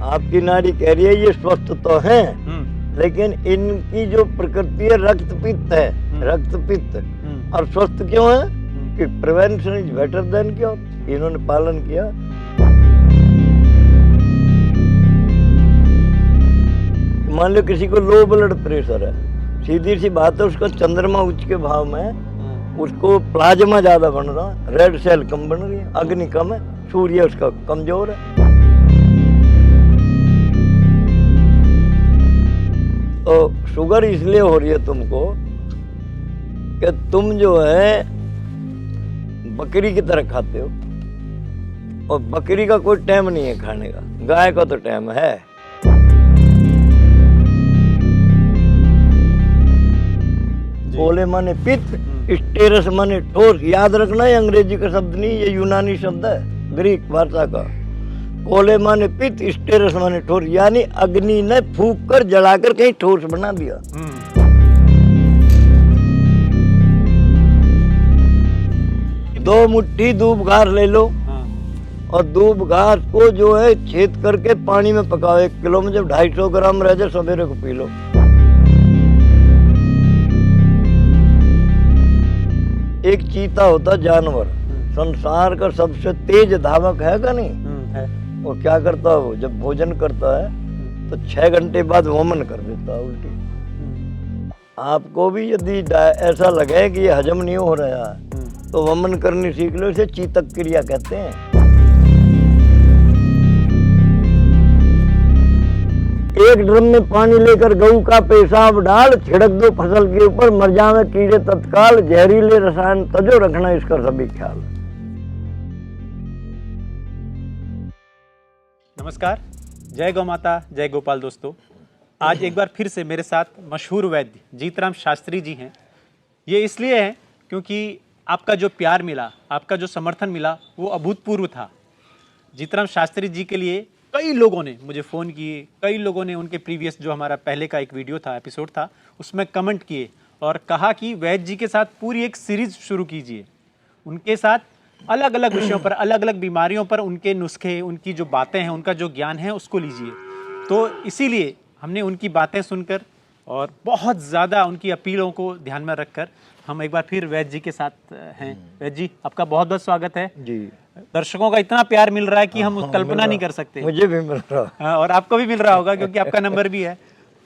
आपकी नाड़ी कह रही है ये स्वस्थ तो है, लेकिन इनकी जो प्रकृति है रक्त पित्त है, रक्त पित्त। और स्वस्थ क्यों है कि prevention is better than cure. इन्होंने पालन किया। मान लो किसी को लो ब्लड प्रेशर है, सीधी सी बात है, उसका चंद्रमा उच्च के भाव में, उसको प्लाज्मा ज्यादा बन रहा है, रेड सेल कम बन रही है, अग्नि कम है, सूर्य उसका कमजोर है। तो शुगर इसलिए हो रही है तुमको कि तुम जो है बकरी की तरह खाते हो, और बकरी का कोई टाइम नहीं है खाने का, गाय का तो टाइम है। कोले माने पित्त, स्टेरस माने ठोस। याद रखना ये अंग्रेजी का शब्द नहीं, ये यूनानी शब्द है, ग्रीक भाषा का। कोले माने पित्त, स्टेरस माने ठोस, यानी अग्नि ने फूंक कर जलाकर कहीं ठोस बना दिया। दो मुट्ठी दूब घास ले लो, और दूब घास को जो है छेद करके पानी में पकाओ। 1 किलो में जब 250 ग्राम रह जाए सवेरे को पी लो। एक चीता होता जानवर, संसार का सबसे तेज धावक है का नहीं है? वो क्या करता है, वो जब भोजन करता है तो 6 घंटे बाद वमन कर देता है उल्टी। आपको भी यदि ऐसा लगे कि ये हजम नहीं हो रहा है तो वमन करनी सीख लो, इसे चीतक क्रिया कहते हैं। एक ड्रम में पानी लेकर गऊ का पेशाब डाल, छिड़क दो फसल के ऊपर, मर जावे कीड़े तत्काल, जहरीले रसायन तजो, रखना इसका सभी ख्याल। नमस्कार, जय गौ माता, जय गोपाल। दोस्तों, आज एक बार फिर से मेरे साथ मशहूर वैद्य जीतराम शास्त्री जी हैं। ये इसलिए है क्योंकि आपका जो प्यार मिला, आपका जो समर्थन मिला, वो अभूतपूर्व था। जीतराम शास्त्री जी के लिए कई लोगों ने मुझे फ़ोन किए, कई लोगों ने उनके प्रीवियस जो हमारा पहले का एक वीडियो था, एपिसोड था, उसमें कमेंट किए और कहा कि वैद्य जी के साथ पूरी एक सीरीज़ शुरू कीजिए। उनके साथ अलग अलग विषयों पर, अलग अलग बीमारियों पर उनके नुस्खे, उनकी जो बातें हैं, उनका जो ज्ञान है उसको लीजिए। तो इसीलिए हमने उनकी बातें सुनकर और बहुत ज़्यादा उनकी अपीलों को ध्यान में रखकर हम एक बार फिर वैद्य जी के साथ हैं। वैद्य जी, आपका बहुत बहुत स्वागत है जी। दर्शकों का इतना प्यार मिल रहा है कि हम कल्पना नहीं कर सकते। मुझे भी मिल रहा है और आपको भी मिल रहा होगा क्योंकि आपका नंबर भी है।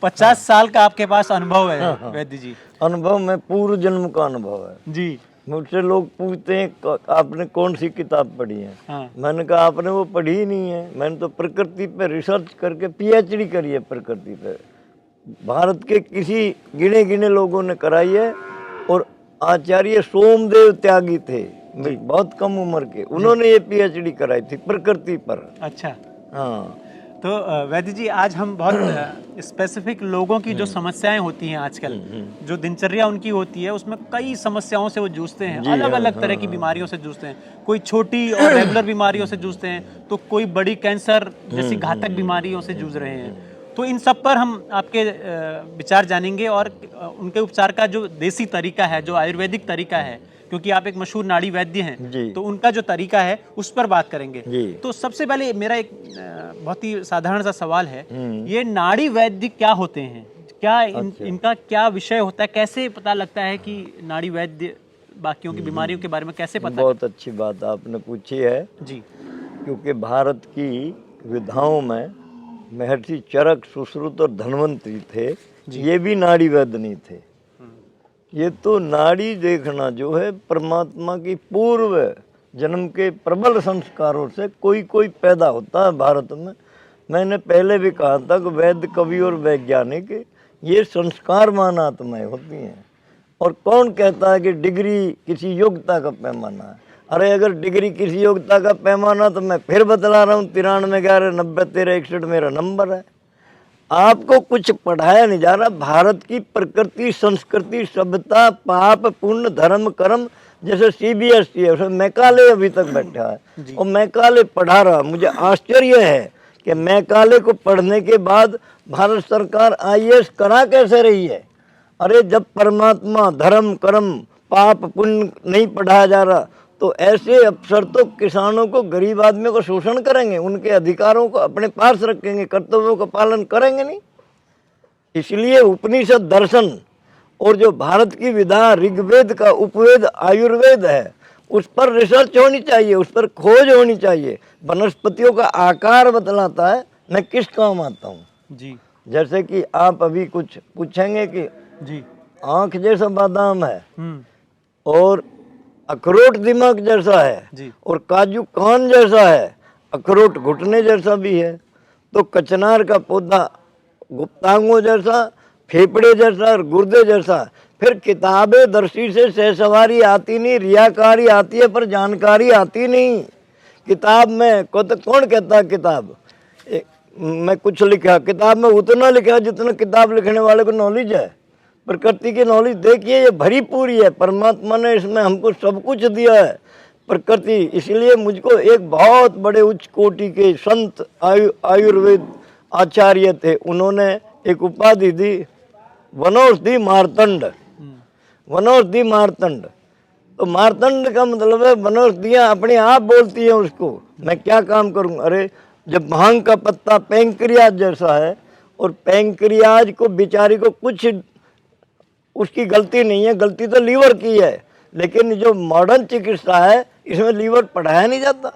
50 साल का आपके पास अनुभव है वैद्य जी। अनुभव में पूर्व जन्म का अनुभव है जी। मुझसे लोग पूछते हैं आपने कौन सी किताब पढ़ी है। मैंने कहा आपने वो पढ़ी ही नहीं है, मैंने तो प्रकृति पे रिसर्च करके PhD करी है प्रकृति पे। भारत के किसी गिने गिने लोगों ने कराई है, और आचार्य सोमदेव त्यागी थे बहुत कम उम्र के, उन्होंने ये PhD कराई थी प्रकृति पर। अच्छा, हाँ। तो वैद्य जी, आज हम बहुत स्पेसिफिक लोगों की जो समस्याएं होती हैं आजकल, जो दिनचर्या उनकी होती है, उसमें कई समस्याओं से वो जूझते हैं, अलग अलग तरह की बीमारियों से जूझते हैं। कोई छोटी और रेगुलर बीमारियों से जूझते हैं, तो कोई बड़ी कैंसर जैसी घातक बीमारियों से जूझ रहे हैं। तो इन सब पर हम आपके विचार जानेंगे और उनके उपचार का जो देसी तरीका है, जो आयुर्वेदिक तरीका है, क्योंकि आप एक मशहूर नाड़ी वैद्य हैं, तो उनका जो तरीका है उस पर बात करेंगे। तो सबसे पहले मेरा एक बहुत ही साधारण सा सवाल है, ये नाड़ी वैद्य क्या होते हैं? क्या इनका क्या विषय होता है? कैसे पता लगता है कि नाड़ी वैद्य बाकियों की बीमारियों के बारे में कैसे पता? बहुत अच्छी बात आपने पूछी है जी, क्योंकि भारत की विधाओं में महर्षि चरक, सुश्रुत और धन्वंतरी थे, ये भी नाड़ी वैद्य नहीं थे। ये तो नाड़ी देखना जो है परमात्मा की पूर्व जन्म के प्रबल संस्कारों से कोई कोई पैदा होता है भारत में। मैंने पहले भी कहा था कि वैद्य, कवि और वैज्ञानिक ये संस्कारवान आत्माएं होती हैं। और कौन कहता है कि डिग्री किसी योग्यता का पैमाना है? अरे अगर डिग्री किसी योग्यता का पैमाना तो मैं फिर बतला रहा हूँ, 93 11 90 13 61 मेरा नंबर है। आपको कुछ पढ़ाया नहीं जा रहा। भारत की प्रकृति, संस्कृति, सभ्यता, पाप, पुण्य, धर्म, कर्म, जैसे CBSE है, उसमें मैकाले अभी तक बैठा है और मैकाले पढ़ा रहा। मुझे आश्चर्य है कि मैकाले को पढ़ने के बाद भारत सरकार IAS करा कैसे रही है। अरे जब परमात्मा, धर्म, कर्म, पाप, पुण्य नहीं पढ़ाया जा रहा तो ऐसे अफसर तो किसानों को, गरीब आदमी को शोषण करेंगे, उनके अधिकारों को अपने पास रखेंगे, कर्तव्यों का पालन करेंगे नहीं। इसलिए उपनिषद दर्शन और जो भारत की विधा ऋग्वेद का उपवेद आयुर्वेद है, उस पर रिसर्च होनी चाहिए, उस पर खोज होनी चाहिए। वनस्पतियों का आकार बतलाता है मैं किस काम आता हूँ जी जैसे कि आप अभी कुछ पूछेंगे कि जी आंख जैसा बादाम है हम्म और अखरोट दिमाग जैसा है जी और काजू कान जैसा है, अखरोट घुटने जैसा भी है। तो कचनार का पौधा गुप्तांगों जैसा, फेफड़े जैसा और गुर्दे जैसा। फिर किताबें दर्शी से सहसवारी आती नहीं, रियाकारी आती है पर जानकारी आती नहीं। किताब में कौन कहता है किताब मैं कुछ लिखा, किताब में उतना लिखा जितना किताब लिखने वाले को नॉलेज है। प्रकृति की नॉलेज देखिए, ये भरी पूरी है, परमात्मा ने इसमें हमको सब कुछ दिया है प्रकृति। इसलिए मुझको एक बहुत बड़े उच्च कोटि के संत आयुर्वेद आचार्य थे, उन्होंने एक उपाधि दी वनौषधि मार्तंड। वनौषधि मार्तंड, तो मार्तंड का मतलब है वनौषधियाँ अपने आप बोलती हैं उसको, मैं क्या काम करूँ। अरे जब भांग का पत्ता पैंक्रियाज जैसा है और पैंक्रियाज को बेचारी को कुछ उसकी गलती नहीं है, गलती तो लीवर की है। लेकिन जो मॉडर्न चिकित्सा है इसमें लीवर पढ़ाया नहीं जाता,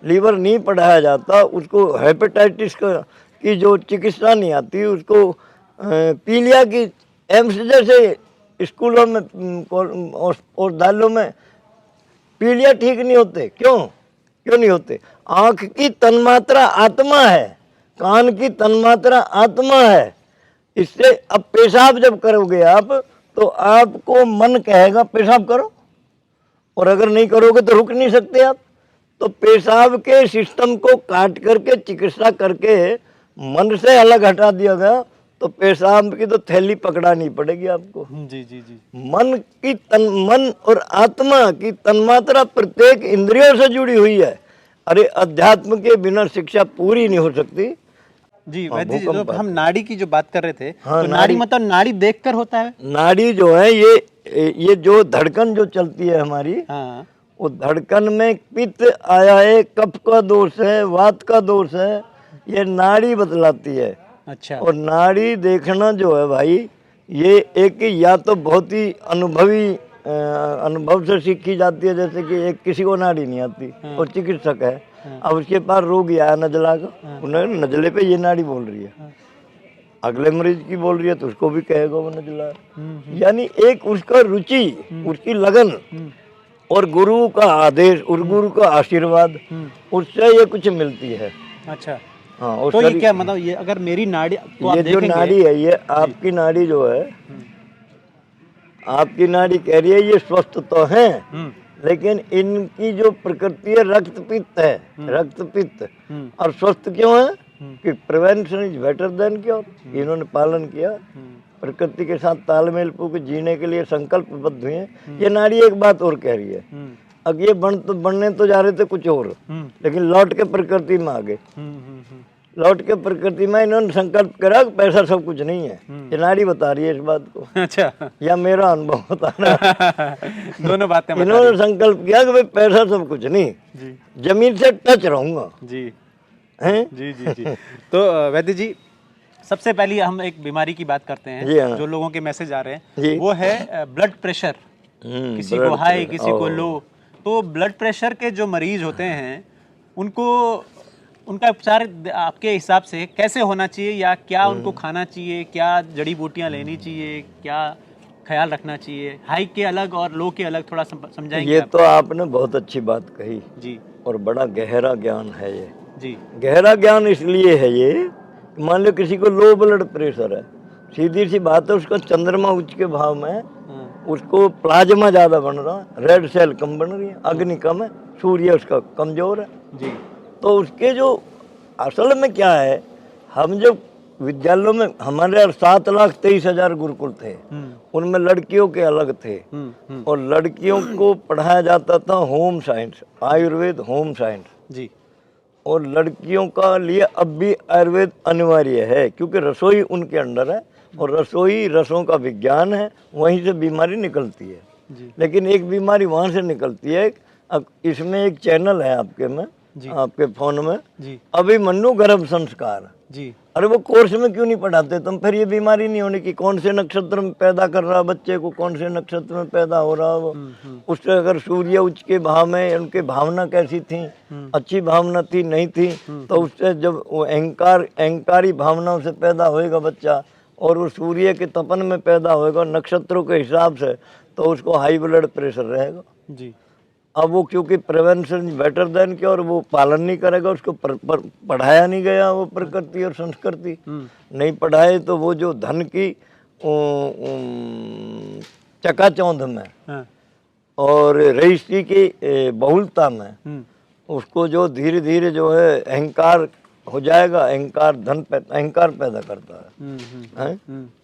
लीवर नहीं पढ़ाया जाता। उसको हेपेटाइटिस की जो चिकित्सा नहीं आती, उसको पीलिया की एम्स जैसे स्कूलों में और दालों में पीलिया ठीक नहीं होते। क्यों नहीं होते? आँख की तन्मात्रा आत्मा है, कान की तन्मात्रा आत्मा है। इससे अब पेशाब जब करोगे आप तो आपको मन कहेगा पेशाब करो, और अगर नहीं करोगे तो रुक नहीं सकते आप। तो पेशाब के सिस्टम को काट करके चिकित्सा करके मन से अलग हटा दिया गया, तो पेशाब की तो थैली पकड़ानी पड़ेगी आपको। जी जी जी मन और आत्मा की तन्मात्रा प्रत्येक इंद्रियों से जुड़ी हुई है। अरे अध्यात्म के बिना शिक्षा पूरी नहीं हो सकती। जी वैद्य जी, तो हम नाड़ी की जो बात कर रहे थे, हाँ, तो नाड़ी मतलब नाड़ी देखकर होता है? नाड़ी जो है ये जो धड़कन जो चलती है हमारी, हाँ वो धड़कन में पित्त आया है, कफ का दोष है, वात का दोष है, ये नाड़ी बतलाती है। अच्छा। और नाड़ी देखना जो है भाई, ये एक या तो बहुत ही अनुभव से सीखी जाती है। जैसे कि एक किसी को नाड़ी नहीं आती और चिकित्सक है, अब उसके पास रोगी आया नजला का, उन्हें नजले पे ये नाड़ी बोल रही है, अगले मरीज की बोल रही है तो उसको भी कहेगा वो नजला। यानी एक उसका रुचि, उसकी लगन और गुरु का आदेश और गुरु का आशीर्वाद, उससे ये कुछ मिलती है। अच्छा हाँ, और तो ये क्या मतलब, ये अगर मेरी नाड़ी तो ये जो नाड़ी है, ये आपकी नाड़ी जो है, आपकी नाड़ी कह रही है ये स्वस्थ तो है, लेकिन इनकी जो प्रकृति है रक्त पित्त है, रक्त पित्त। और स्वस्थ क्यों है? कि prevention is better than cure. इन्होंने पालन किया, प्रकृति के साथ तालमेल पूर्ण जीने के लिए संकल्पबद्ध हुए हैं। ये नाड़ी एक बात और कह रही है, अब ये बनने तो जा रहे थे कुछ और, लेकिन लौट के प्रकृति में आ गए। लौट के प्रकृति में इन्होंने संकल्प करा कि पैसा सब कुछ नहीं है। ये नाड़ी बता रही है इस बात को। अच्छा, या मेरा अनुभव बता रहा है। दोनों बातें इन्होंने संकल्प किया कि भाई पैसा सब कुछ नहीं, जमीन से टच रहूंगा। जी हैं? जी जी जी। तो वैद्य जी, सबसे पहले हम एक बीमारी की बात करते हैं। हाँ। जो लोगों के मैसेज आ रहे जी। हैं वो है ब्लड प्रेशर। किसी को हाई, किसी को लो। तो ब्लड प्रेशर के जो मरीज होते हैं उनको, उनका उपचार आपके हिसाब से कैसे होना चाहिए, या क्या उनको खाना चाहिए, क्या जड़ी बूटियां लेनी चाहिए, क्या ख्याल रखना चाहिए? हाई के अलग और लो के अलग, थोड़ा समझाएंगे? ये तो आपने बहुत अच्छी बात कही जी। और बड़ा गहरा ज्ञान है ये। जी। गहरा ज्ञान इसलिए है ये, मान लो किसी को लो ब्लड प्रेशर है, सीधी सी बात है, उसका चंद्रमा उच्च के भाव में, उसको प्लाज्मा ज्यादा बन रहा, रेड सेल कम बन रही है, अग्नि कम है, सूर्य उसका कमजोर है। जी। तो उसके जो असल में क्या है, हम जब विद्यालयों में, हमारे 7,23,000 गुरुकुल थे, उनमें लड़कियों के अलग थे, और लड़कियों को पढ़ाया जाता था home science, Ayurveda home science. जी। और लड़कियों का लिए अब भी आयुर्वेद अनिवार्य है, क्योंकि रसोई उनके अंडर है, और रसोई रसों का विज्ञान है, वहीं से बीमारी निकलती है। लेकिन एक बीमारी वहाँ से निकलती है अब इसमें एक चैनल है आपके में, जी। आपके फोन में, जी अभिमन्यु गर्भ संस्कार। जी अरे वो कोर्स में क्यों नहीं पढ़ाते तुम? फिर ये बीमारी नहीं होने की, कौन से नक्षत्र में पैदा कर रहा बच्चे को, कौन से नक्षत्र में पैदा हो रहा वो, उससे अगर सूर्य उच्च के भाव में, उनकी भावना कैसी थी, अच्छी भावना थी नहीं थी, तो उससे जब वो अहंकारी भावनाओं से पैदा होएगा बच्चा, और वो सूर्य के तपन में पैदा होएगा नक्षत्रों के हिसाब से, तो उसको हाई ब्लड प्रेशर रहेगा। जी अब वो क्योंकि प्रिवेंशन बेटर देन के, और वो पालन नहीं करेगा, उसको पढ़ाया नहीं गया वो प्रकृति और संस्कृति नहीं पढ़ाए, तो वो जो धन की चकाचौंध में हाँ। और रईसी की बहुलता में उसको जो धीरे धीरे जो है अहंकार हो जाएगा, अहंकार पैदा करता है,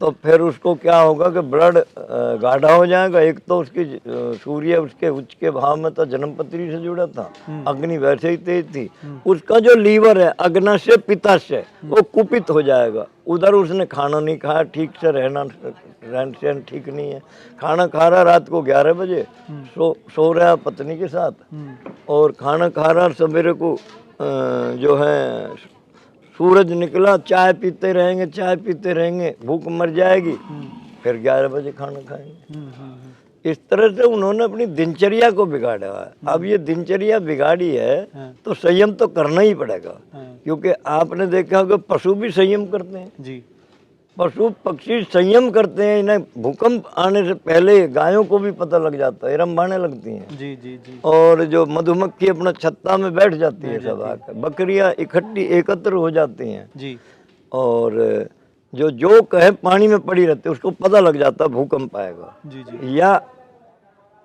तो फिर उसको क्या होगा कि ब्लड गाढ़ा हो जाएगा। एक तो उसकी सूर्य उसके उच्च के भाव में तो जन्मपत्री से जुड़ा था, अग्नि वैसे ही तेज थी, उसका जो लीवर है अग्नस्य पित्तस्य वो कुपित हो जाएगा। उधर उसने खाना नहीं खाया ठीक से, रहन सहन ठीक नहीं है, खाना खा रहा रात को 11 बजे, सो रहा पत्नी के साथ, और खाना खा रहा सवेरे को जो है सूरज निकला, चाय पीते रहेंगे, भूख मर जाएगी, फिर 11 बजे खाना खाएंगे। इस तरह से उन्होंने अपनी दिनचर्या को बिगाड़ा है। अब ये दिनचर्या बिगाड़ी है तो संयम तो करना ही पड़ेगा, क्योंकि आपने देखा होगा पशु भी संयम करते हैं जी। पशु पक्षी संयम करते हैं। इन्हें भूकंप आने से पहले गायों को भी पता लग जाता है, रंभाने लगती हैं। जी जी जी। और जो मधुमक्खी अपना छत्ता में बैठ जाती है सब आकर, बकरियां एकत्र हो जाती हैं जी। और जो कहे पानी में पड़ी रहती है, उसको पता लग जाता है भूकंप आएगा जी जी। या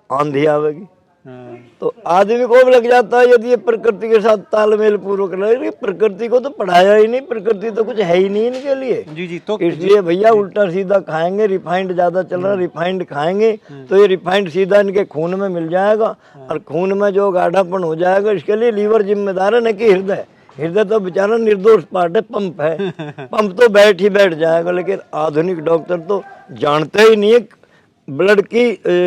आंधी आवेगी। हाँ। तो आदमी को भी लग जाता है यदि ये प्रकृति के साथ तालमेल पूर्वक लगे। प्रकृति को तो पढ़ाया ही नहीं, प्रकृति तो कुछ है ही नहीं इनके लिए। जी जी। तो इसलिए भैया उल्टा सीधा खाएंगे, रिफाइंड ज्यादा चल रहा है, रिफाइंड खाएंगे तो ये रिफाइंड सीधा इनके खून में मिल जाएगा, और खून में जो गाढ़ापन हो जाएगा इसके लिए लीवर जिम्मेदार है, न कि हृदय। हृदय तो बेचारा निर्दोष पार्ट है, पंप है, पंप तो बैठ जाएगा। लेकिन आधुनिक डॉक्टर तो जानते ही नहीं है ब्लड की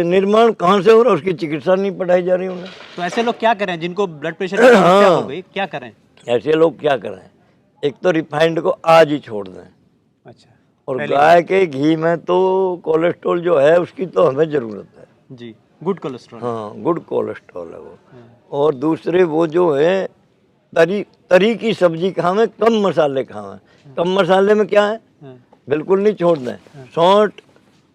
निर्माण कहाँ से हो रहा है, उसकी चिकित्सा नहीं पढ़ाई जा रही उन्हें। तो ऐसे लोग क्या करें जिनको ब्लड प्रेशर की समस्या हो गई, क्या करें? ऐसे लोग क्या करें, एक तो रिफाइंड को आज ही छोड़ दें। अच्छा। और गाय के घी में तो कोलेस्ट्रॉल जो है उसकी तो हमें जरूरत है जी, गुड कोलेस्ट्रॉल। हाँ, गुड कोलेस्ट्रॉल है वो। और दूसरे वो जो है तरी की सब्जी खावें, कम मसाले खावें। कम मसाले में क्या है, बिल्कुल नहीं छोड़ दें। सौंठ,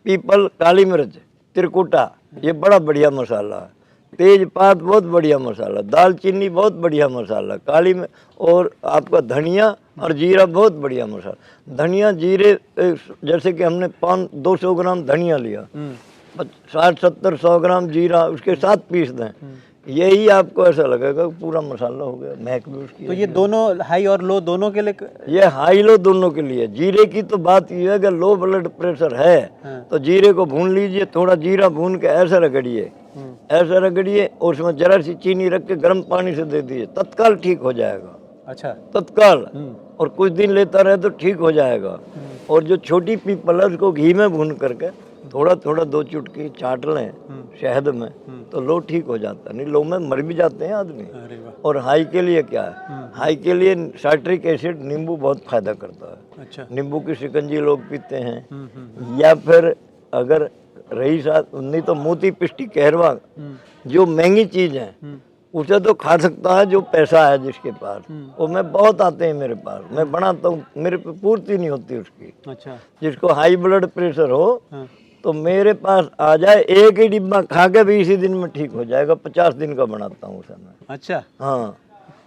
पीपल, काली मिर्च, त्रिकुटा ये बड़ा बढ़िया मसाला है। तेजपात बहुत बढ़िया मसाला, दालचीनी बहुत बढ़िया मसाला, काली में, और आपका धनिया और जीरा बहुत बढ़िया मसाला। धनिया जीरे जैसे कि हमने 200 ग्राम धनिया लिया, 60-70-100 ग्राम जीरा उसके साथ पीस दें, यही आपको ऐसा लगेगा पूरा मसाला हो गया, महक भी उसकी। तो ये दोनों हाई और लो दोनों के लिए? ये हाई लो दोनों के लिए। जीरे की तो बात ये है कि लो ब्लड प्रेशर है तो जीरे को भून लीजिए, थोड़ा जीरा भून के ऐसा रगड़िए, और उसमें जरा सी चीनी रख के गर्म पानी से दे दीजिए, तत्काल ठीक हो जाएगा। अच्छा, तत्काल। और कुछ दिन लेता रहे तो ठीक हो जाएगा। और जो छोटी पीपल है उसको घी में भून करके थोड़ा 2 चुटकी चाट लें शहद में, तो लो ठीक हो जाता है। नहीं लो में मर भी जाते हैं आदमी। और हाई के लिए क्या है, हाई के लिए साइट्रिक एसिड, नींबू बहुत फायदा करता है। अच्छा। नींबू की शिकंजी लोग पीते हैं, या फिर अगर रही साथ नहीं तो मोती पिष्टी कहरवा, जो महंगी चीज है उसे तो खा सकता है जो पैसा है जिसके पास। वो मैं बहुत आते हैं मेरे पास, मैं बनाता हूँ, मेरे पे पूर्ति नहीं होती उसकी। अच्छा। जिसको हाई ब्लड प्रेशर हो तो मेरे पास आ जाए, एक ही डिब्बा खा के भी इसी दिन में ठीक हो जाएगा। 50 दिन का बनाता हूँ उसे मैं। अच्छा। हाँ,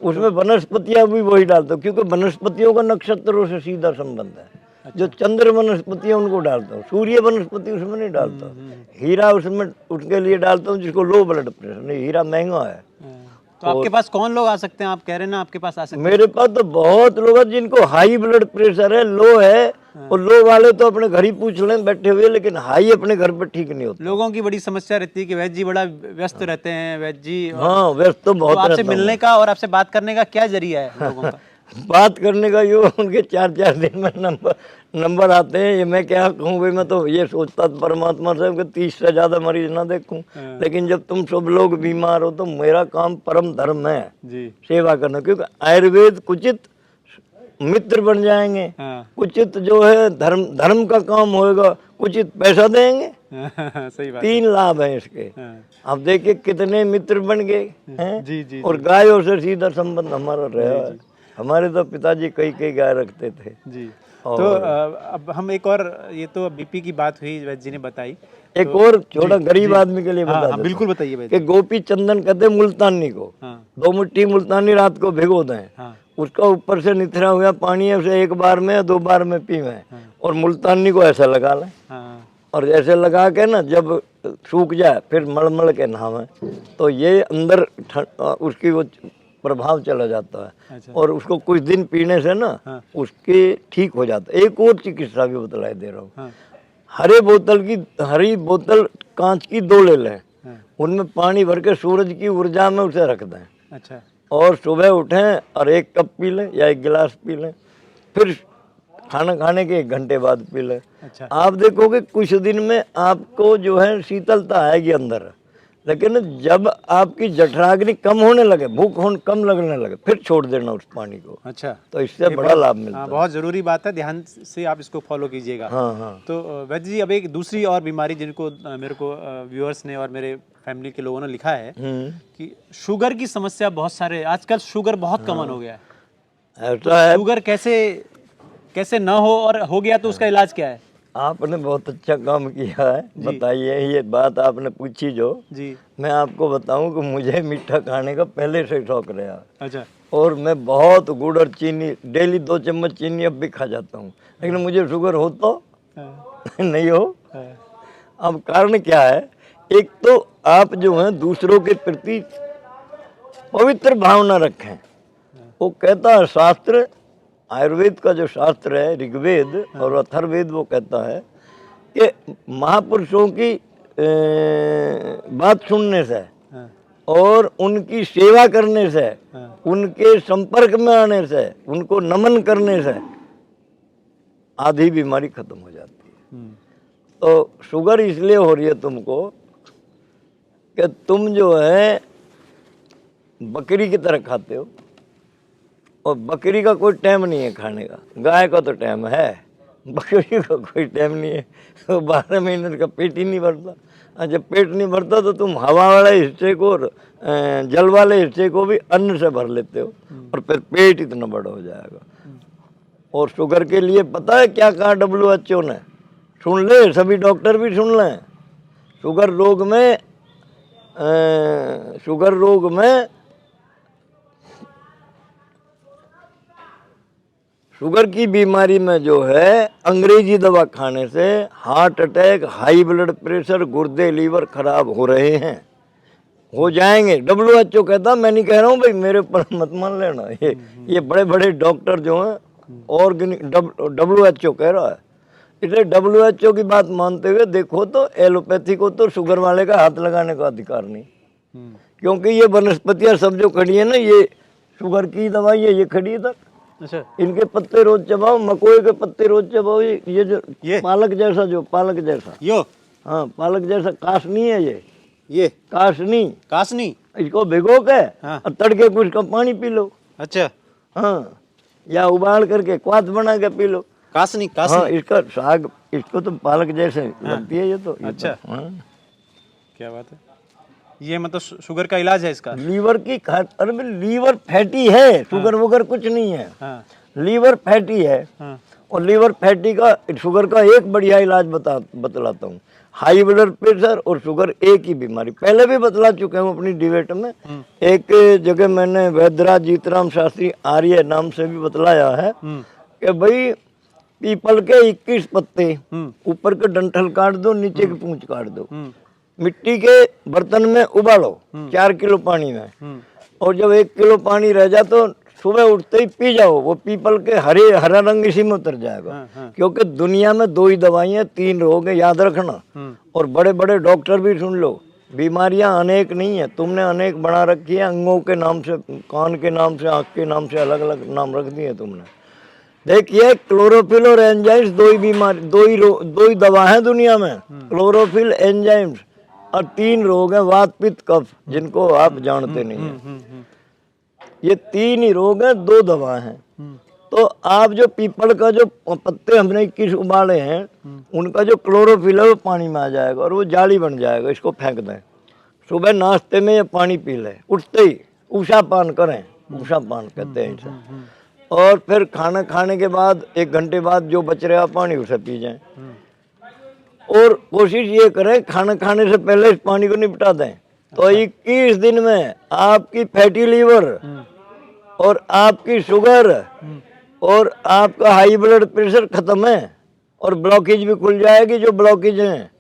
उसमें वनस्पतियाँ भी वही डालता हूँ, क्योंकि वनस्पतियों का नक्षत्रों से सीधा संबंध है। अच्छा। जो चंद्र वनस्पति है उनको डालता हूँ, सूर्य वनस्पति उसमें नहीं डालता। हीरा उसमें उसके लिए डालता हूँ जिसको लो ब्लड प्रेशर। नहीं, हीरा महंगा है। तो आपके पास कौन लोग आ सकते हैं? आप कह रहे हैं ना आपके पास आ सकते हैं। मेरे पास तो बहुत लोग हैं जिनको हाई ब्लड प्रेशर है, लो है, और लो वाले तो अपने घर ही पूछ लें बैठे हुए, लेकिन हाई अपने घर पे ठीक नहीं होता। लोगों की बड़ी समस्या रहती है कि वैद्य जी बड़ा व्यस्त रहते हैं, वैद्य जी। हाँ, व्यस्त तो बहुत आपसे रहता हूँ। मिलने का और आपसे बात करने का क्या जरिया है लोगों का? बात करने का यो उनके 4-4 दिन में नंबर आते हैं। ये मैं क्या कहूँ भाई, मैं तो ये सोचता था परमात्मा से कि 30 से ज़्यादा मरीज ना देखूं, लेकिन जब तुम सब लोग बीमार हो तो मेरा काम परम धर्म है जी। सेवा करना, क्योंकि आयुर्वेद कुचित मित्र बन जाएंगे, कुचित जो है धर्म का काम होएगा, कुचित पैसा देंगे। सही बात 3 लाभ हैं इसके। अब देखिए कितने मित्र बन गए हैं। जी जी और गायों से सीधा संबंध हमारा रहा है। हमारे तो पिताजी कई गाय रखते थे जी। तो अब हम एक और, ये तो बीपी की बात हुई, वैद्य जी ने बताई, एक और छोटा गरीब आदमी के लिए बता देता हूं बिल्कुल बताइए वैद्य कि गोपी चंदन कहते मुल्तानी को, 2 मुट्ठी मुल्तानी रात को भिगो दें, उसका ऊपर से निथरा हुआ पानी है उसे 1 बार में या 2 बार में पीवें, और मुल्तानी को ऐसा लगा लें, और ऐसे लगा के ना जब सूख जाए फिर मलमल के नहावें, तो ये अंदर उसकी वो प्रभाव चला जाता है। अच्छा। और उसको कुछ दिन पीने से ना उसके ठीक हो जाता है। एक और चिकित्सा भी बतलाई दे रहा हूँ। हरी बोतल कांच की 2 ले लें, उनमें पानी भर के सूरज की ऊर्जा में उसे रख दें। अच्छा। और सुबह उठें और 1 कप पी लें या 1 गिलास पी लें, फिर खाना खाने के 1 घंटे बाद पी लें। अच्छा। आप देखोगे कुछ दिन में आपको जो है शीतलता आएगी अंदर, लेकिन जब आपकी जठराग्नि कम होने लगे, भूख कम लगने लगे, फिर छोड़ देना उस पानी को। अच्छा। तो इससे बड़ा लाभ मिलता है। बहुत जरूरी बात है, ध्यान से आप इसको फॉलो कीजिएगा। हाँ। तो वैद्य जी, अब एक दूसरी और बीमारी जिनको मेरे को व्यूअर्स ने और मेरे फैमिली के लोगों ने लिखा है कि शुगर की समस्या बहुत सारे, आजकल शुगर बहुत कॉमन हो गया है। ऐसा है। शुगर कैसे ना हो, और हो गया तो उसका इलाज क्या है? आपने बहुत अच्छा काम किया है। बताइए, ये बात आपने पूछी जो जी, मैं आपको बताऊं कि मुझे मीठा खाने का पहले से शौक रहा। अच्छा। और मैं बहुत गुड़ और चीनी, डेली 2 चम्मच चीनी अब भी खा जाता हूँ, लेकिन मुझे शुगर हो तो नहीं हो। अब कारण क्या है? एक तो आप जो है दूसरों के प्रति पवित्र भावना रखें। वो कहता है शास्त्र, आयुर्वेद का जो शास्त्र है ऋग्वेद और अथर्ववेद, वो कहता है कि महापुरुषों की बात सुनने से और उनकी सेवा करने से, उनके संपर्क में आने से, उनको नमन करने से आधी बीमारी खत्म हो जाती है। तो शुगर इसलिए हो रही है तुमको कि तुम जो है बकरी की तरह खाते हो, और बकरी का कोई टाइम नहीं है खाने का। गाय का तो टाइम है, बकरी का कोई टाइम नहीं है। तो 12 महीने का पेट ही नहीं भरता, और जब पेट नहीं भरता तो तुम हवा वाले हिस्से को और जल वाले हिस्से को भी अन्न से भर लेते हो, और फिर पेट इतना बड़ा हो जाएगा। और शुगर के लिए पता है क्या कहा WHO ने? सुन ले, सभी डॉक्टर भी सुन लें। शुगर रोग में शुगर की बीमारी में जो है अंग्रेजी दवा खाने से heart attack, high blood pressure, गुर्दे, लीवर खराब हो रहे हैं, हो जाएंगे। WHO कहता, मैं नहीं कह रहा हूँ भाई, मेरे ऊपर मत मान लेना। ये बड़े बड़े डॉक्टर जो हैं, ऑर्गेनिक WHO कह रहा है। इसलिए WHO की बात मानते हुए देखो तो एलोपैथी को तो शुगर वाले का हाथ लगाने का अधिकार नहीं, क्योंकि ये वनस्पतियाँ सब जो खड़ी है ना, ये शुगर की दवाई है, ये खड़ी है तक। अच्छा। इनके पत्ते रोज चबाओ, मकोई के पत्ते रोज चबाओ, ये जो पालक जैसा, यो, हाँ पालक जैसा कासनी है ये कासनी इसको भिगो के और तड़के कुछ का पानी पी लो। अच्छा। हाँ, या उबाल करके क्वाथ बना के पी लो। कासनी हाँ, इसका साग, इसको तो पालक जैसे लगती है ये तो। अच्छा। क्या बात है, ये मतलब शुगर का इलाज है इसका? लीवर की अरे लीवर फैटी है, शुगर वगर कुछ नहीं है। लीवर फैटी है। और लीवर फैटी का, शुगर का एक बढ़िया इलाज बतलाता हूँ। हाई ब्लड प्रेशर और शुगर एक ही बीमारी, पहले भी बतला चुके हूँ अपनी डिबेट में। एक जगह मैंने वैद्यराज जीतराम शास्त्री आर्य नाम से भी बतलाया है कि भाई पीपल के 21 पत्ते, ऊपर के डंठल काट दो, नीचे की पूंछ काट दो, मिट्टी के बर्तन में उबालो 4 किलो पानी में, और जब 1 किलो पानी रह जाए तो सुबह उठते ही पी जाओ। वो पीपल के हरा रंग इसी में उतर जाएगा। क्योंकि दुनिया में 2 ही दवाइयाँ, 3 रोग है, याद रखना। और बड़े बड़े डॉक्टर भी सुन लो, बीमारियां अनेक नहीं है, तुमने अनेक बना रखी है, अंगों के नाम से, कान के नाम से, आँख के नाम से अलग अलग नाम रख दिए तुमने। देखिए क्लोरोफिल और एंजाइम्स दो ही बीमारी, दो ही दवा है दुनिया में, क्लोरोफिल एंजाइम्स, और 3 रोग हैं, वात पित्त कफ, जिनको आप जानते नहीं है। ये 3 ही रोग हैं, 2 दवा हैं। तो आप जो पीपल का जो पत्ते हमने 21 उबाले हैं, उनका जो क्लोरोफिल है वो पानी में आ जाएगा और वो जाली बन जाएगा, इसको फेंक दें। सुबह नाश्ते में ये पानी पी लें, उठते ही उषा पान करें, उषा पान कहते हैं इसे। और फिर खाना खाने के बाद 1 घंटे बाद जो बच रहा पानी उसे पी जाएं। और कोशिश ये करें खाना खाने से पहले इस पानी को निपटा दें। तो 21 दिन में आपकी फैटी लीवर और आपकी शुगर और आपका हाई ब्लड प्रेशर खत्म है, और ब्लॉकेज भी खुल जाएगी जो ब्लॉकेज हैं।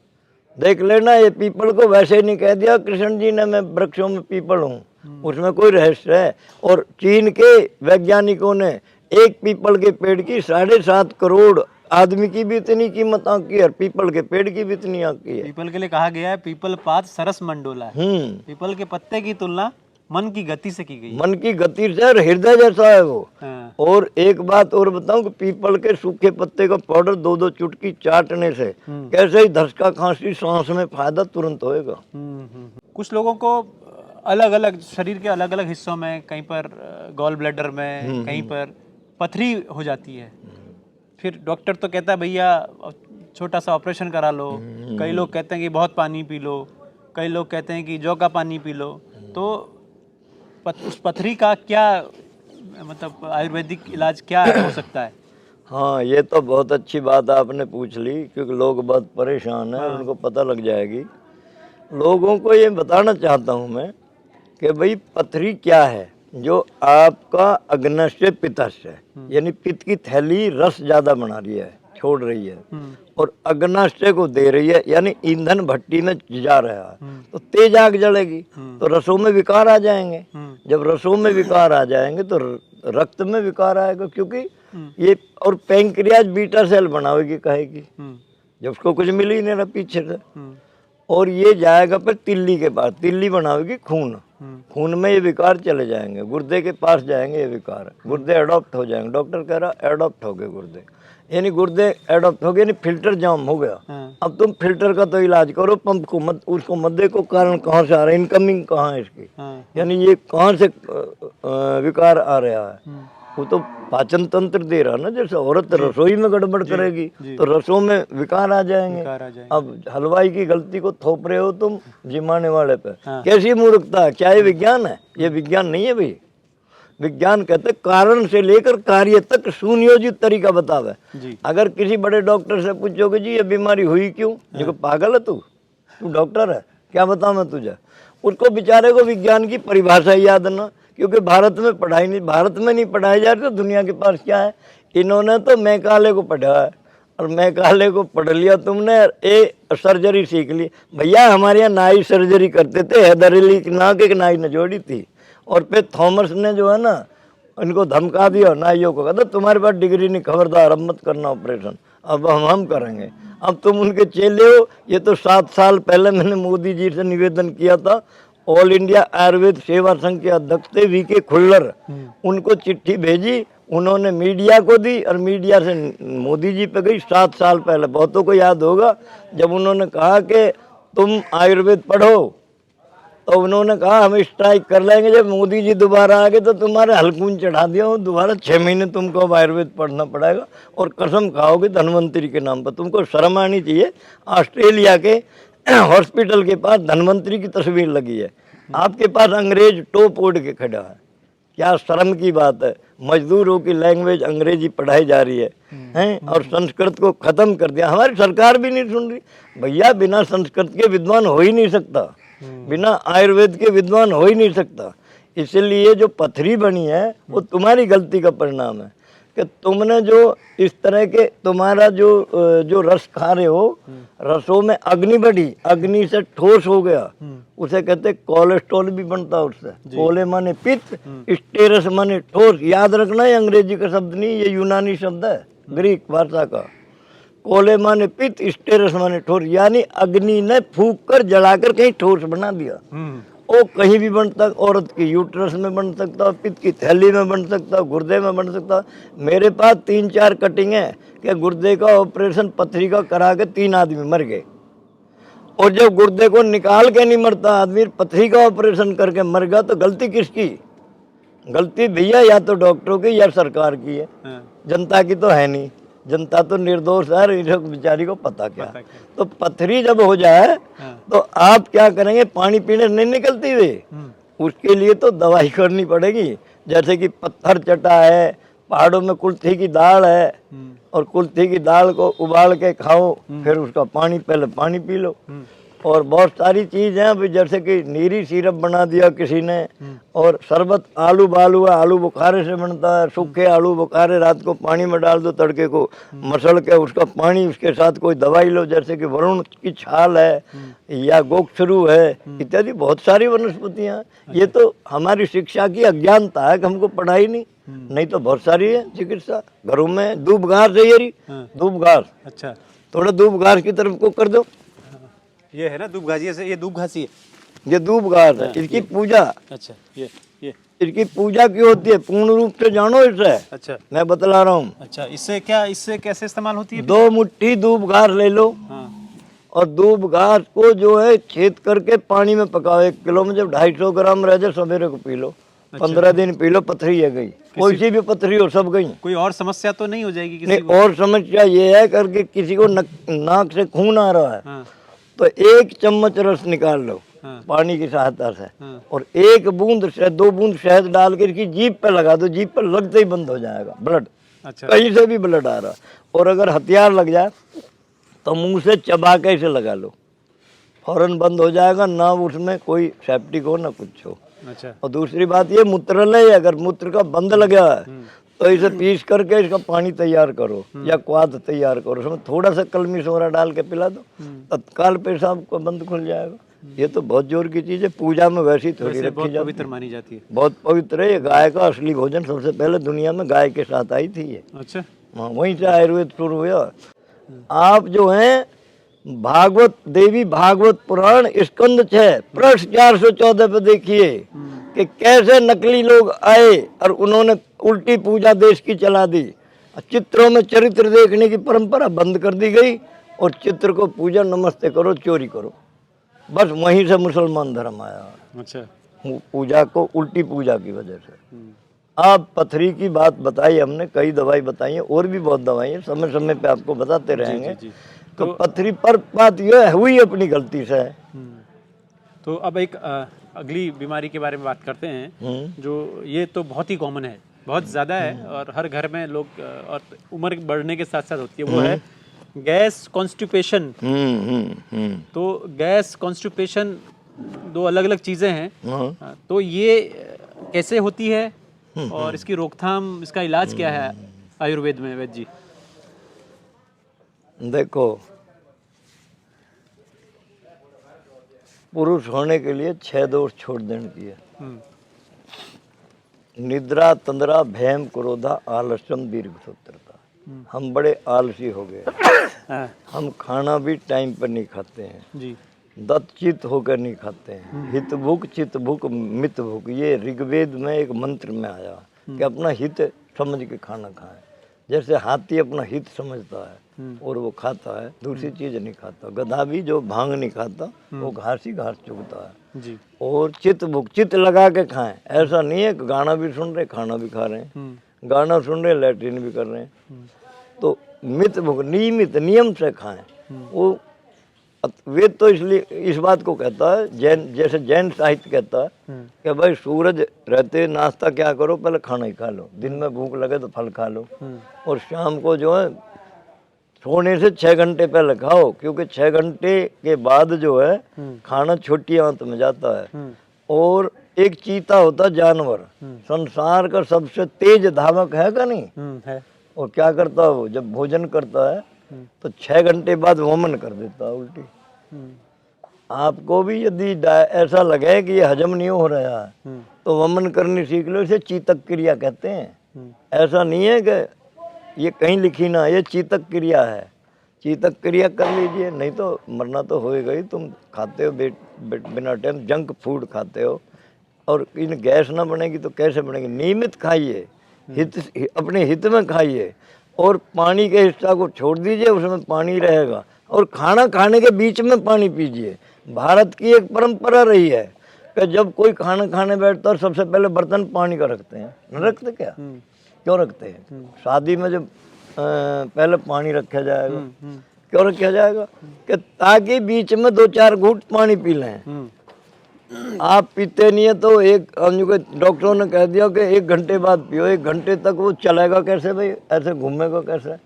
देख लेना, ये पीपल को वैसे नहीं कह दिया कृष्ण जी ने मैं वृक्षों में पीपल हूँ, उसमें कोई रहस्य है। और चीन के वैज्ञानिकों ने एक पीपल के पेड़ की 7.5 करोड़ आदमी की भी इतनी कीमत आंकी है, और पीपल के पेड़ की भी इतनी आंकी है। पीपल के लिए कहा गया है पीपल पात सरस मंडोला है। पीपल के पत्ते की तुलना मन की गति से की गई है। मन की गति से, और हृदय जैसा है वो। हाँ। और एक बात और बताऊं कि पीपल के सूखे पत्ते का पाउडर 2-2 चुटकी चाटने से कैसे ही धसका खांसी सांस में फायदा तुरंत होएगा। कुछ लोगों को अलग अलग शरीर के अलग अलग हिस्सों में, कहीं पर गॉल ब्लैडर में, कहीं पर पथरी हो जाती है। फिर डॉक्टर तो कहता है भैया छोटा सा ऑपरेशन करा लो। कई लोग कहते हैं कि बहुत पानी पी लो, कई लोग कहते हैं कि जौ का पानी पी लो। तो उस पथरी का क्या मतलब आयुर्वेदिक इलाज क्या हो सकता है? हाँ, ये तो बहुत अच्छी बात आपने पूछ ली, क्योंकि लोग बहुत परेशान हैं। उनको पता लग जाएगी। लोगों को ये बताना चाहता हूँ मैं कि भाई पथरी क्या है। जो आपका अग्नस्य पित्तस्य, यानी पित्त की थैली रस ज्यादा बना रही है, छोड़ रही है, और अग्नाशय को दे रही है, यानी ईंधन भट्टी में जा रहा है, तो तेज आग जलेगी, तो रसों में विकार आ जाएंगे। जब रसों में विकार आ जाएंगे तो रक्त में विकार आएगा, क्योंकि ये, और पैंक्रियाज बीटा सेल बनावेगी कहेगी, जब उसको कुछ मिल ही नहीं रहा पीछे से, और ये जाएगा फिर तिल्ली के पास, तिल्ली बनावेगी खून, खून में ये विकार चले जाएंगे, गुर्दे के पास जाएंगे, ये विकार गुर्दे अडॉप्ट हो जाएंगे। डॉक्टर कह रहा एडॉप्ट हो गए गुर्दे, यानी गुर्दे एडॉप्ट हो गए, यानी फिल्टर जाम हो गया। अब तुम फिल्टर का तो इलाज करो, पंप को मत, उसको मत देखो कारण कहाँ से आ रहा है, इनकमिंग कहाँ है इसकी, यानी ये कहाँ से विकार आ रहा है। वो तो पाचन तंत्र दे रहा ना, जैसे औरत रसोई में गड़बड़ करेगी तो रसों में विकार आ जाएंगे। अब हलवाई की गलती को थोप रहे हो तुम जिमाने वाले पे, कैसी मूर्खता है। क्या ये विज्ञान है? ये विज्ञान नहीं है भाई। विज्ञान कहते कारण से लेकर कार्य तक सुनियोजित तरीका बतावे। अगर किसी बड़े डॉक्टर से पूछोगे जी ये बीमारी हुई क्यों, देखो पागल है तू डॉक्टर है क्या बताऊं मैं तुझे, उसको बेचारे को विज्ञान की परिभाषा याद ना, क्योंकि भारत में पढ़ाई नहीं, भारत में नहीं पढ़ाई जा रही तो दुनिया के पास क्या है। इन्होंने तो मैकाले को पढ़ा है, और मैकाले को पढ़ लिया तुमने, सर्जरी सीख ली। भैया हमारे यहाँ नाई सर्जरी करते थे, हैदर अली की नाक एक नाई ने जोड़ी थी, और फिर थॉमस ने जो है ना इनको धमका दिया नाइयों को, कहता तुम्हारे पास डिग्री नहीं, खबरदार अब मत करना ऑपरेशन, अब हम करेंगे। अब तुम उनके चेले हो। ये तो 7 साल पहले मैंने मोदी जी से निवेदन किया था, ऑल इंडिया आयुर्वेद सेवा संघ के अध्यक्ष थे वीके खुल्लर, उनको चिट्ठी भेजी, उन्होंने मीडिया को दी, और मीडिया से मोदी जी पे गई 7 साल पहले। बहुतों को याद होगा जब उन्होंने कहा कि तुम आयुर्वेद पढ़ो, तो उन्होंने कहा हम स्ट्राइक कर लेंगे। जब मोदी जी दोबारा आ गए तो तुम्हारे हलकून चढ़ा दिया, और दोबारा 6 महीने तुमको अब आयुर्वेद पढ़ना पड़ेगा, और कसम खाओगे धन्वंतरी के नाम पर। तुमको शर्म आनी चाहिए। ऑस्ट्रेलिया के हॉस्पिटल के पास धन्वंतरी की तस्वीर लगी है, आपके पास अंग्रेज टोप ओढ़ के खड़ा है। क्या शर्म की बात है। मजदूरों की लैंग्वेज अंग्रेजी पढ़ाई जा रही है, और संस्कृत को खत्म कर दिया। हमारी सरकार भी नहीं सुन रही। भैया बिना संस्कृत के विद्वान हो ही नहीं सकता, बिना आयुर्वेद के विद्वान हो ही नहीं सकता। इसलिए जो पथरी बनी है वो तुम्हारी गलती का परिणाम है कि तुमने जो इस तरह के तुम्हारा जो रस खा रहे हो, रसों में अग्नि बढ़ी, अग्नि से ठोस हो गया, उसे कहते कोलेस्ट्रॉल भी बनता है उससे। कोले माने पित्त, स्टेरस माने ठोस। याद रखना ये अंग्रेजी का शब्द नहीं, ये यूनानी शब्द है, ग्रीक भाषा का। कोले माने पित्त, स्टेरस माने ठोस, यानी अग्नि ने फूंक कर जलाकर कहीं ठोस बना दिया। वो कहीं भी बन सकता, औरत की यूट्रस में बन सकता, पित्त की थैली में बन सकता, गुर्दे में बन सकता। मेरे पास 3-4 कटिंग है कि गुर्दे का ऑपरेशन पथरी का करा के 3 आदमी मर गए, और जब गुर्दे को निकाल के नहीं मरता आदमी, पथरी का ऑपरेशन करके मर गया, तो गलती किसकी? गलती भैया या तो डॉक्टरों की या सरकार की है, जनता की तो है नहीं। जनता तो निर्दोष है, इनको बेचारी को पता क्या। तो पथरी जब हो जाए तो आप क्या करेंगे? पानी पीने नहीं निकलती वे, उसके लिए तो दवाई करनी पड़ेगी। जैसे कि पत्थर चटा है, पहाड़ों में कुल्थी की दाल है, और कुल्थी की दाल को उबाल के खाओ, फिर उसका पानी, पहले पानी पी लो। और बहुत सारी चीज हैं, अभी जैसे कि नीरी सिरप बना दिया किसी ने, और शरबत आलू बालू है, आलू बुखारे से बनता है, सूखे आलू बुखारे रात को पानी में डाल दो, तड़के को मसल के उसका पानी, उसके साथ कोई दवाई लो, जैसे कि वरुण की छाल है या गोक्षरू है, इत्यादि बहुत सारी वनस्पतियां। ये तो हमारी शिक्षा की अज्ञानता है कि हमको पढ़ाई नहीं तो बहुत सारी है चिकित्सा। घरों में दूब घास है, ये दूब घास, अच्छा, थोड़ा दूब घास की तरफ को कर दो। ये है ना दूब घासी से, ये दूब घासी है, ये दूब घास है, इसकी पूजा। अच्छा, ये इसकी पूजा क्यों होती है? पूर्ण रूप से जानो इसे। अच्छा, मैं बतला रहा हूँ। अच्छा, इससे कैसे इस्तेमाल होती है? 2 मुट्ठी दूब घास ले लो, और दूब घास को जो है छेद करके पानी में पकाओ। 1 किलो में जब 250 ग्राम रह जाए, सवेरे को पी लो। 15 दिन पी लो, पथरी है गई। कोई सी भी पथरी हो, सब गई। कोई और समस्या तो नहीं हो जाएगी किसी नहीं, को? और समस्या ये है करके किसी को नाक से खून आ रहा है, तो 1 चम्मच रस निकाल लो पानी की सहायता से, और 1 बूंद से 2 बूंद शहद डाल के इसकी जीभ पे लगा दो। जीभ पे लगते ही बंद हो जाएगा ब्लड। अच्छा। कहीं से भी ब्लड आ रहा, और अगर हथियार लग जाए तो मुंह से चबा के इसे लगा लो, फौरन बंद हो जाएगा, ना उसमें कोई सेप्टिक हो ना कुछ हो। अच्छा। और दूसरी बात ये, मूत्रालय, अगर मूत्र का बंद लगा है तो इसे पीस करके इसका पानी तैयार करो या क्वाथ तैयार करो, उसमें थोड़ा सा कलमी सोरा डाल के पिला दो, तत्काल पेशाब को बंद खुल जाएगा। ये तो बहुत जोर की चीज है, पूजा में वैसी थोड़ी रखी जाती है, पवित्र मानी जाती है, बहुत पवित्र है। ये गाय का असली भोजन, सबसे पहले दुनिया में गाय के साथ आई थी ये। अच्छा, हाँ, वहीं से आयुर्वेद शुरू हुआ। आप जो हैं भागवत, देवी भागवत पुराण स्कंद 6 पृष्ठ 414 पे देखिए कि कैसे नकली लोग आए और उन्होंने उल्टी पूजा देश की चला दी। चित्रों में चरित्र देखने की परंपरा बंद कर दी गई, और चित्र को पूजा नमस्ते करो, चोरी करो। बस वहीं से मुसलमान धर्म आया। अच्छा, पूजा को उल्टी पूजा की वजह से। आप पथरी की बात बताई हमने, कई दवाई बताई है, और भी बहुत दवाई है, समय समय पे आपको बताते रहेंगे। तो पथरी पर बात यह हुई अपनी गलती से। तो अब एक अगली बीमारी के बारे में बात करते हैं, जो ये तो बहुत ही कॉमन है, बहुत ज़्यादा है, और हर घर में लोग, और उम्र बढ़ने के साथ साथ होती है, वो है गैस कॉन्स्टिपेशन। तो गैस कॉन्स्टिपेशन 2 अलग अलग चीज़ें हैं। तो ये कैसे होती है, और इसकी रोकथाम, इसका इलाज क्या है आयुर्वेद में, वैद्य जी? देखो, पुरुष होने के लिए 6 दोष छोड़ देने की है। निद्रा, तंद्रा, भयम, क्रोधा, आलस्यम, दीर्घसूत्रता। हम बड़े आलसी हो गए। हम खाना भी टाइम पर नहीं खाते हैं जी, दत्तचित होकर नहीं खाते हैं। हित भूख, चित भूख, मित भूख, ये ऋग्वेद में एक मंत्र में आया कि अपना हित समझ के खाना खाएं। जैसे हाथी अपना हित समझता है और वो खाता है, दूसरी चीज नहीं खाता। गधा भी जो भांग नहीं खाता, वो घास ही घास चुगता है जी। और चित भूख, चित लगा के खाएं। ऐसा नहीं है कि गाना भी सुन रहे, खाना भी खा रहे हैं, गाना सुन रहे, लैट्रिन भी कर रहे हैं। तो मित भूख, नियमित, नियम से खाएं। वो वेद तो इसलिए इस बात को कहता है, जैन, जैसे जैन साहित्य कहता है कि भाई सूरज रहते नाश्ता क्या करो, पहले खाना ही खा लो, दिन में भूख लगे तो फल खा लो, और शाम को जो है सोने से 6 घंटे पहले खाओ, क्योंकि 6 घंटे के बाद जो है खाना छोटी आंत में जाता है। और एक चीता होता है जानवर, संसार का सबसे तेज धावक है का नहीं है। और क्या करता है वो, जब भोजन करता है तो 6 घंटे बाद वमन कर देता है उल्टी। आपको भी यदि ऐसा लगे कि ये हजम नहीं हो रहा है तो वमन करनी सीख लो, इसे चीतक क्रिया कहते हैं। ऐसा नहीं है कि ये कहीं लिखी ना, ये चीतक क्रिया है। चीतक क्रिया कर लीजिए, नहीं तो मरना तो होएगा ही। तुम खाते हो बिना टाइम जंक फूड खाते हो, और इन गैस ना बनेगी तो कैसे बनेगी? नियमित खाइए, अपने हित में खाइए, और पानी के हिस्सा को छोड़ दीजिए, उसमें पानी रहेगा। और खाना खाने के बीच में पानी पीजिए। भारत की एक परंपरा रही है कि जब कोई खाना खाने बैठता है सबसे पहले बर्तन पानी का रखते हैं। न रखते क्या? क्यों रखते हैं? शादी में जब पहले पानी रखा जाएगा, क्यों रखा जाएगा? कि ताकि बीच में 2-4 घूंट पानी पी लें। आप पीते नहीं है तो डॉक्टरों ने कह दिया कि 1 घंटे बाद पियो। 1 घंटे तक वो चलेगा कैसे भाई? ऐसे घूमेगा कैसे?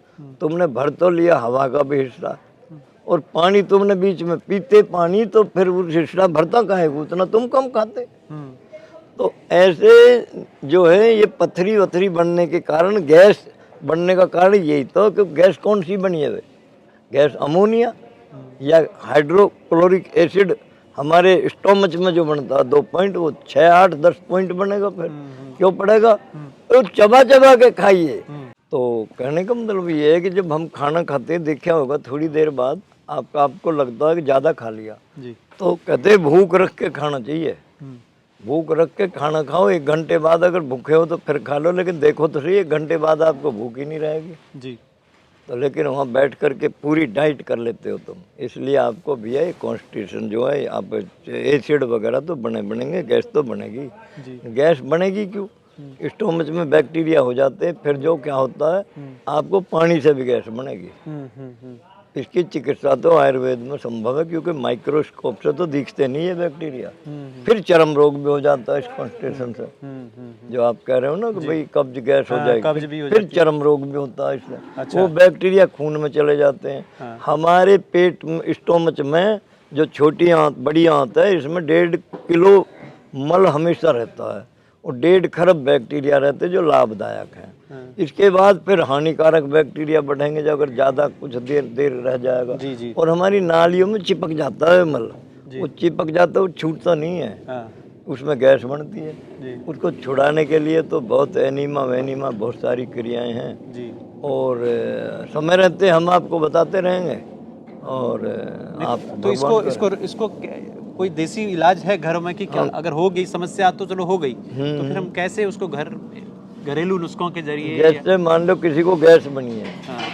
तुमने भर तो लिया हवा का भी हिस्सा, और पानी तुमने बीच में पीते पानी, तो फिर वो हिस्सा भरता काहे है? उतना तुम कम खाते। तो ऐसे जो है ये पथरी वथरी बनने के कारण, गैस बनने का कारण यही तो कि गैस कौन सी बनी है? गैस अमोनिया या हाइड्रोक्लोरिक एसिड हमारे स्टोमच में जो बनता है 2 पॉइंट, वो 6, 8, 10 पॉइंट बनेगा। फिर क्यों पड़ेगा? तो चबा चबा के खाइए। तो कहने का मतलब ये है कि जब हम खाना खाते हैं, देखा होगा थोड़ी देर बाद आपको लगता है कि ज़्यादा खा लिया जी, तो कहते हैं भूख रख के खाना चाहिए। भूख रख के खाना खाओ। 1 घंटे बाद अगर भूखे हो तो फिर खा लो, लेकिन देखो तो सही 1 घंटे बाद आपको भूख ही नहीं रहेगी जी। तो लेकिन वहाँ बैठ कर के पूरी डाइट कर लेते हो तुम, इसलिए आपको भैया ये कॉन्स्टिट्यूशन जो है, आप एसिड वगैरह तो बनेंगे, गैस तो बनेगी जी। गैस बनेगी क्यों? स्टोमच में बैक्टीरिया हो जाते हैं, फिर जो क्या होता है आपको पानी से भी गैस बनेगी। इसकी चिकित्सा तो आयुर्वेद में संभव है, क्योंकि माइक्रोस्कोप से तो दिखते नहीं है बैक्टीरिया। फिर चर्म रोग भी हो जाता है इस कॉन्स्टिट्यूशन से, जो आप कह रहे हो ना कि भाई कब्ज गैस हो जाएगी, फिर चर्म रोग भी होता है इससे। अच्छा। वो बैक्टीरिया खून में चले जाते हैं। हाँ। हमारे पेट में, स्टोमच में जो छोटी आंत बड़ी आंत है, इसमें 1.5 किलो मल हमेशा रहता है, और 1.5 खरब बैक्टीरिया रहते हैं जो लाभदायक हैं। इसके बाद फिर हानिकारक बैक्टीरिया बढ़ेंगे जो अगर ज़्यादा कुछ देर रह जाएगा जी जी। और हमारी नालियों में चिपक जाता है मल, वो चिपक जाता है, वो छूटता नहीं है। हाँ। उसमें गैस बनती है जी। उसको छुड़ाने के लिए तो बहुत एनीमा बहुत सारी क्रियाएं हैं जी। और समय रहते हम आपको बताते रहेंगे। और आप तो इसको कोई देसी इलाज है घरों में कि क्या? अगर हो गई समस्या तो चलो हो गई, तो फिर हम कैसे उसको घरेलू नुस्खों के जरिए? जैसे मान लो किसी को गैस बनी है, हाँ।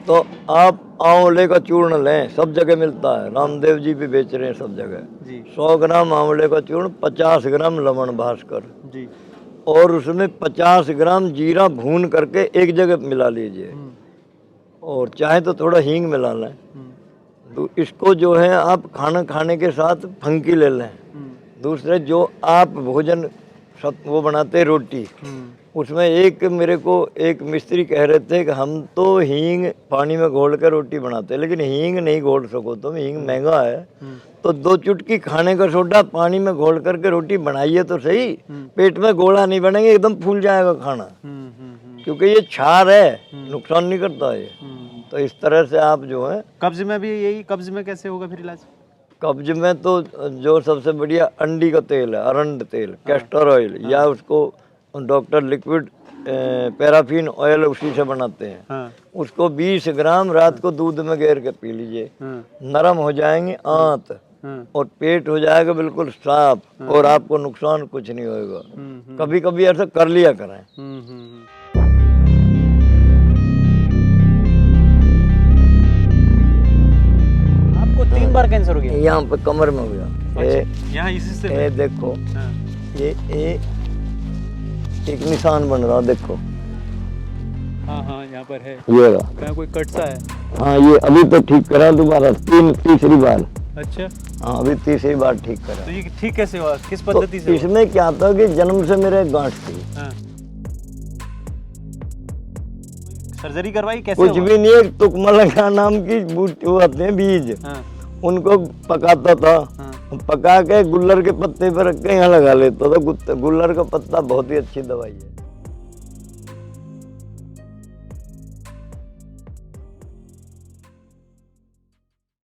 तो आप आंवले का चूर्ण लें, सब जगह मिलता है, रामदेव जी भी बेच रहे हैं सब जगह। 100 ग्राम आंवले का चूर्ण, 50 ग्राम लवण भास्कर जी, और उसमें 50 ग्राम जीरा भून करके एक जगह मिला लीजिए, और चाहे तो थोड़ा हींग मिला लें। तो इसको जो है आप खाना खाने के साथ फंकी ले लें। दूसरे जो आप भोजन वो बनाते रोटी, उसमें मेरे को एक मिस्त्री कह रहे थे कि हम तो हींग पानी में घोल कर रोटी बनाते हैं, लेकिन हींग नहीं घोल सको तुम, हींग महंगा है, तो 2 चुटकी खाने का सोडा पानी में घोल करके रोटी बनाइए तो सही। पेट में गोला नहीं बनेंगे, एकदम फूल जाएगा खाना, क्योंकि ये क्षार है, नुकसान नहीं करता है। तो इस तरह से आप जो है कब्ज में भी यही, कब्ज में कैसे होगा फिर इलाज? कब्ज में तो जो सबसे बढ़िया अंडी का तेल है, अरंड तेल, कैस्टर ऑयल, या उसको डॉक्टर लिक्विड पैराफिन ऑयल उसी से बनाते हैं। उसको 20 ग्राम रात को दूध में गेर के पी लीजिए, नरम हो जाएंगे आंत, और पेट हो जाएगा बिल्कुल साफ, और आपको नुकसान कुछ नहीं होगा। कभी कभी ऐसा कर लिया करें। आपको 3 बार कैंसर हो गया? यहाँ पे कमर में हो गया। यहाँ इसी से देखो, ये एक निशान बन रहा, देखो। हाँ यहाँ पर है, ये रहा, कोई कट सा है। हाँ, ये अभी तो ठीक करा दोबारा, तीसरी बार। अच्छा। हाँ, अभी तीसरी बार ठीक करा। तो ये ठीक कैसे हुआ, किस पद्धति से? इसमें क्या था कि जन्म से मेरे गांठ थी। हाँ। सर्जरी करवाई कैसे? कुछ भी नहीं, एक तुकमलंगा नाम की वो आते हैं बीज, हाँ। उनको पकाता था, हाँ। पका के गुल्लर के पत्ते पर रख के यहाँ लगा लेता था। गुल्लर का पत्ता बहुत ही अच्छी दवाई है।